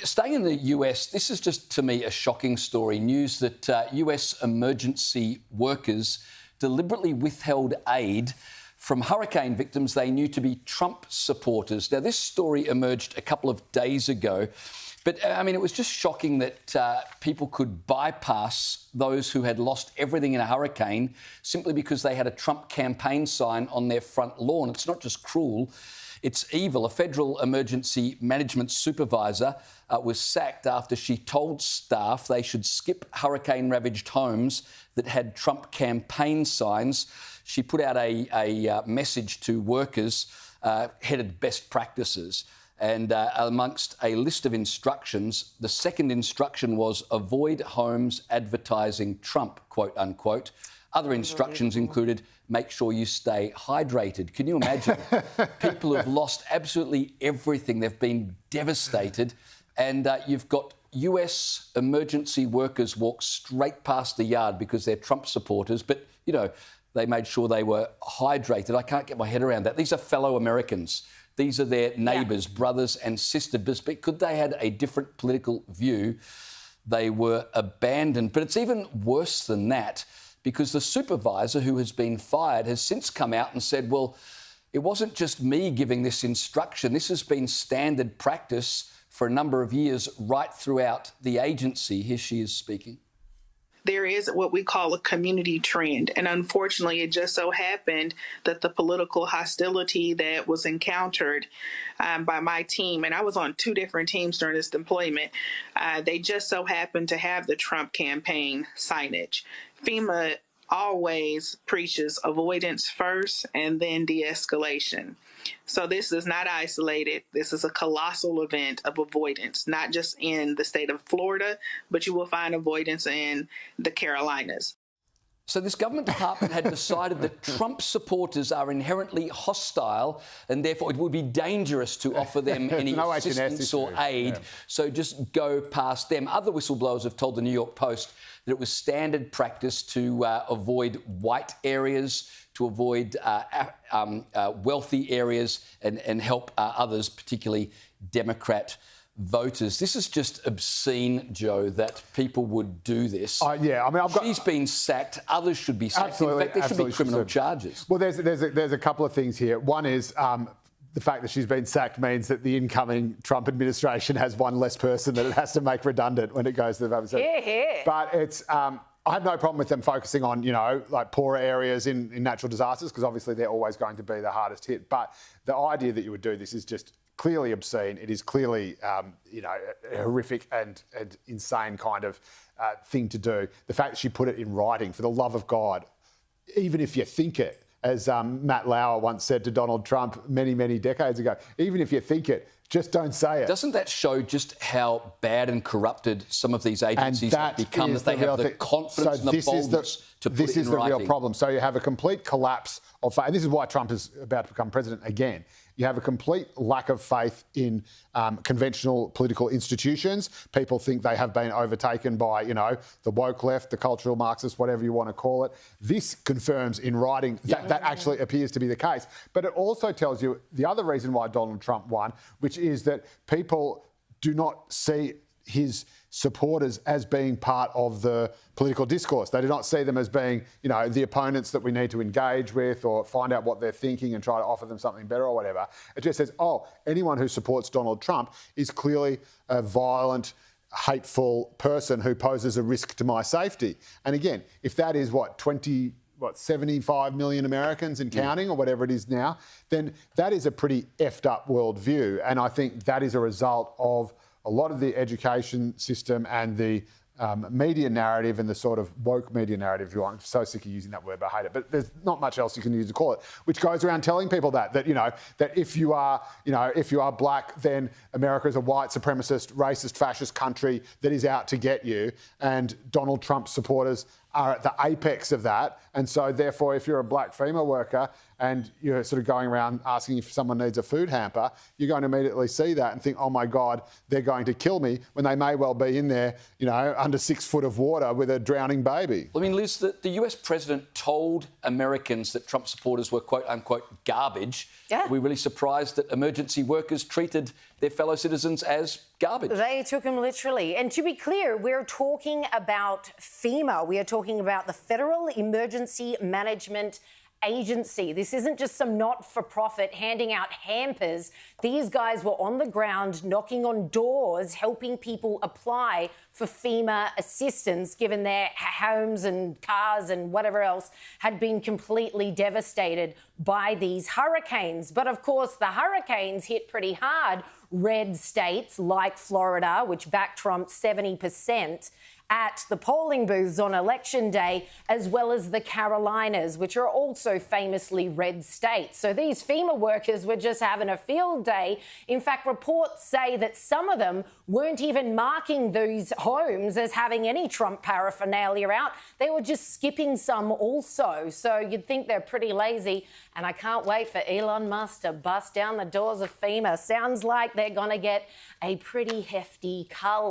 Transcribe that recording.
Staying in the US, this is just, to me, a shocking story. News that US emergency workers deliberately withheld aid from hurricane victims they knew to be Trump supporters. Now, this story emerged a couple of days ago, but, I mean, it was just shocking that people could bypass those who had lost everything in a hurricane simply because they had a Trump campaign sign on their front lawn. It's not just cruel, it's evil. A federal emergency management supervisor was sacked after she told staff they should skip hurricane-ravaged homes that had Trump campaign signs. She put out a message to workers headed best practices. And amongst a list of instructions, the second instruction was avoid homes advertising Trump, quote unquote. Other instructions included make sure you stay hydrated. Can you imagine? People have lost absolutely everything. They've been devastated. And you've got US emergency workers walk straight past the yard because they're Trump supporters. But, you know, they made sure they were hydrated. I can't get my head around that. These are fellow Americans. These are their neighbours, brothers and sisters. But could they had a different political view, they were abandoned. But it's even worse than that, because the supervisor who has been fired has since come out and said, well, it wasn't just me giving this instruction. This has been standard practice for a number of years right throughout the agency. Here she is speaking. There is what we call a community trend. And unfortunately, it just so happened that the political hostility that was encountered by my team, and I was on 2 different teams during this deployment, they just so happened to have the Trump campaign signage. FEMA always preaches avoidance first and then de-escalation. So this is not isolated. This is a colossal event of avoidance, not just in the state of Florida, but you will find avoidance in the Carolinas. So this government department had decided that Trump supporters are inherently hostile and therefore it would be dangerous to offer them any assistance or aid. Yeah. So just go past them. Other whistleblowers have told the New York Post that it was standard practice to avoid white areas, to avoid wealthy areas and help others, particularly Democrat voters. This is just obscene, Joe, that people would do this. Yeah, I mean, she's been sacked. Others should be sacked. In fact, there should be criminal charges. Well, there's a couple of things here. One is the fact that she's been sacked means that the incoming Trump administration has one less person that it has to make redundant when it goes to the vote. But it's I have no problem with them focusing on, you know, like poorer areas in natural disasters, because obviously they're always going to be the hardest hit. But the idea that you would do this is just clearly obscene. It is clearly, you know, a horrific and insane kind of thing to do. The fact that she put it in writing, for the love of God, even if you think it, as Matt Lauer once said to Donald Trump many, many decades ago, even if you think it, just don't say it. Doesn't that show just how bad and corrupted some of these agencies have become, that they have the confidence and the boldness to put it in writing? This is the real problem. So you have a complete collapse of faith, and this is why Trump is about to become president again. You have a complete lack of faith in conventional political institutions. People think they have been overtaken by, you know, the woke left, the cultural Marxists, whatever you want to call it. This confirms in writing that that actually appears to be the case. But it also tells you the other reason why Donald Trump won, which is that people do not see his supporters as being part of the political discourse. They do not see them as being, you know, the opponents that we need to engage with or find out what they're thinking and try to offer them something better or whatever. It just says, oh, anyone who supports Donald Trump is clearly a violent, hateful person who poses a risk to my safety. And again, if that is 75 million Americans and counting, or whatever it is now, then that is a pretty effed up worldview. And I think that is a result of a lot of the education system and the media narrative and the sort of woke media narrative, if you want. I'm so sick of using that word, but I hate it. But there's not much else you can use to call it, which goes around telling people that, you know, that if you are black, then America is a white supremacist, racist, fascist country that is out to get you. And Donald Trump supporters are at the apex of that. And so therefore, if you're a black female worker and you're sort of going around asking if someone needs a food hamper, you're going to immediately see that and think, oh my God, they're going to kill me, when they may well be in there, under 6 foot of water with a drowning baby. I mean, Liz, the US president told Americans that Trump supporters were quote unquote garbage. Yeah. Are we really surprised that emergency workers treated their fellow citizens as garbage? They took him literally. And to be clear, we're talking about FEMA. We are talking about the Federal Emergency Management Agency. This isn't just some not-for-profit handing out hampers. These guys were on the ground knocking on doors, helping people apply for FEMA assistance, given their homes and cars and whatever else had been completely devastated by these hurricanes. But of course, the hurricanes hit pretty hard red states like Florida, which backed Trump 70%. At the polling booths on election day, as well as the Carolinas, which are also famously red states. So these FEMA workers were just having a field day. In fact, reports say that some of them weren't even marking these homes as having any Trump paraphernalia out. They were just skipping some also. So you'd think they're pretty lazy. And I can't wait for Elon Musk to bust down the doors of FEMA. Sounds like they're going to get a pretty hefty cull.